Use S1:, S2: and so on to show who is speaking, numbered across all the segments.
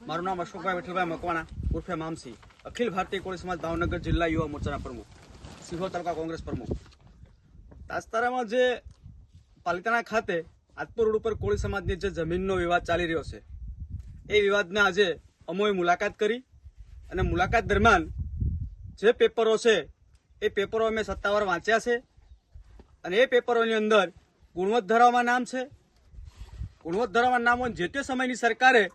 S1: મારું નામ અશોકભાઈ વિઠ્ઠલભાઈ મકવાણા ઉર્ફે મામસી, અખિલ ભારતીય કોળી સમાજ ભાવનગર જિલ્લા યુવા મોરચાના પ્રમુખ, સિહોર તાલુકા કોંગ્રેસ પ્રમુખ. તાજતારામાં જે પાલિતાણા ખાતે આદપુર રોડ ઉપર કોળી સમાજની જે જમીનનો વિવાદ ચાલી રહ્યો છે, એ વિવાદને આજે અમોએ મુલાકાત કરી અને મુલાકાત દરમિયાન જે પેપરો છે એ પેપરો અમે સત્તાવાર વાંચ્યા છે અને એ પેપરોની અંદર ગુણવત્ત ધરાવવામાં નામ છે. ગુણવત્ત ધરાવવામાં નામ હોય, જે તે સમયની સરકારે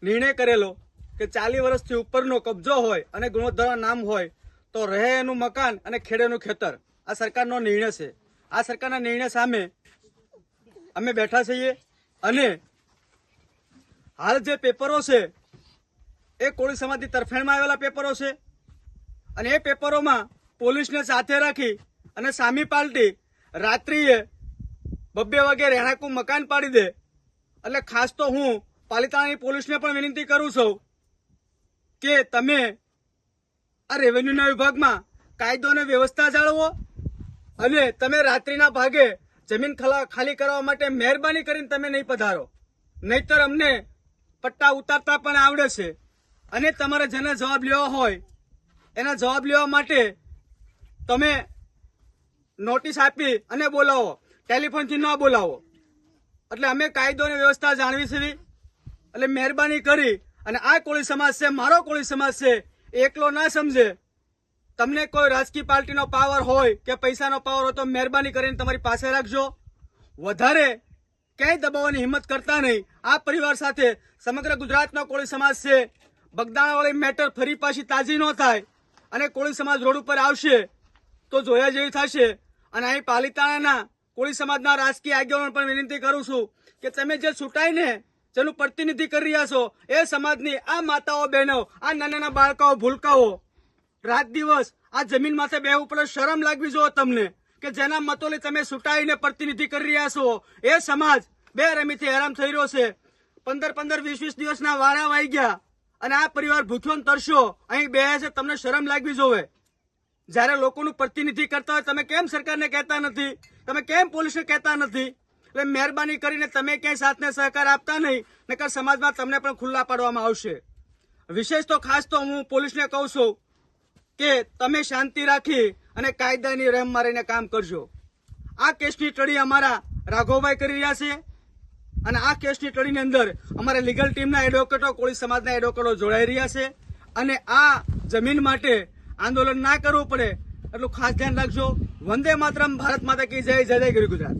S1: નિર્ણય કરેલો કે 40 વર્ષથી ઉપરનો કબજો હોય અને ગુણવત્ત ધરાવવાનું નામ હોય તો રહે એનું મકાન અને ખેડેનું ખેતર. આ સરકારનો નિર્ણય છે. આ સરકારના નિર્ણય સામે અમે બેઠા છીએ અને હાલ જે પેપરો છે એ કોળી સમાજની તરફેણમાં આવેલા પેપરો છે અને એ પેપરોમાં પોલીસને સાથે રાખી અને સામી પાર્ટી રાત્રિએ 2 વાગે રહેણાંકનું મકાન પાડી દે. એટલે ખાસ તો હું પાલિતાણાની પોલીસને પણ વિનંતી કરું છું કે તમે આ રેવન્યુના વિભાગમાં કાયદો અને વ્યવસ્થા જાળવો અને તમે રાત્રિના ભાગે જમીન ખાલી કરવા માટે મહેરબાની કરીને તમે નહીં પધારો, નહીતર અમને પટ્ટા ઉતારતા પણ આવડે છે અને તમારે જેને જવાબ લેવા હોય એના જવાબ લેવા માટે તમે નોટિસ આપી અને બોલાવો, ટેલિફોનથી ન બોલાવો. એટલે અમે કાયદો અને વ્યવસ્થા જાણવી છે. એટલે મહેરબાની કરી અને આ કોળી સમાજ છે, મારો કોળી સમાજ છે, એકલો ના સમજે. તમને કોઈ રાજકીય પાર્ટીનો પાવર હોય કે પૈસાનો પાવર હોય તો મહેરબાની કરીને તમારી પાસે રાખજો. વધારે ક્યાંય દબાવવાની હિંમત કરતા નહીં. આ પરિવાર સાથે સમગ્ર ગુજરાતનો કોળી સમાજ છે. બગદાણાવાળી મેટર ફરી પાછી તાજી ન થાય અને કોળી સમાજ રોડ ઉપર આવશે તો જોયા જેવી થશે. અને અહીં પાલિતાણાના કોળી સમાજના રાજકીય આગેવાનો પણ વિનંતી કરું છું કે તમે જે છૂટાઈને જેનું પ્રતિનિધિ કરી રહ્યા છો એ સમાજની આ માતાઓ બહેનો, આ નાના બાળકાઓ, ભૂલકાઓ રાત દિવસ આ જમીન માથે બેહવું પડે. શરમ લાગવી જોઈએ તમને કે જેના મતોલી તમે છૂટાઈને પ્રતિનિધિ કરી રહ્યા છો એ સમાજ બેરમીથી હેરાન થઈ રહ્યો છે. 15-15, 20-20 દિવસના વારા વાઈ ગયા અને આ પરિવાર ભૂખ્યો ને તરસ્યો અહીં બેહે છે. તમને શરમ લાગવી જોઈએ. જયારે લોકોનું પ્રતિનિધિ કરતા હોય તમે કેમ સરકારને કહેતા નથી? તમે કેમ પોલીસને કહેતા નથી? એટલે મહેરબાની કરીને તમે ક્યાંય સાથને સહકાર આપતા નહીં, નકર સમાજમાં તમને પણ ખુલ્લા પાડવામાં આવશે. વિશેષ તો ખાસ તો હું પોલીસને કહું છું કે તમે શાંતિ રાખી અને કાયદાની રહેમ મારીને કામ કરજો. આ કેસની સ્ટડી અમારા રાઘવભાઈ કરી રહ્યા છે અને આ કેસની સ્ટડીની અંદર અમારા લીગલ ટીમના એડવોકેટો, કોળી સમાજના એડવોકેટો જોડાઈ રહ્યા છે અને આ જમીન માટે આંદોલન ના કરવું પડે એટલું ખાસ ધ્યાન રાખજો. વંદે માતરમ, ભારત માતા કી જય, જય જય ગરી ગુજરાત.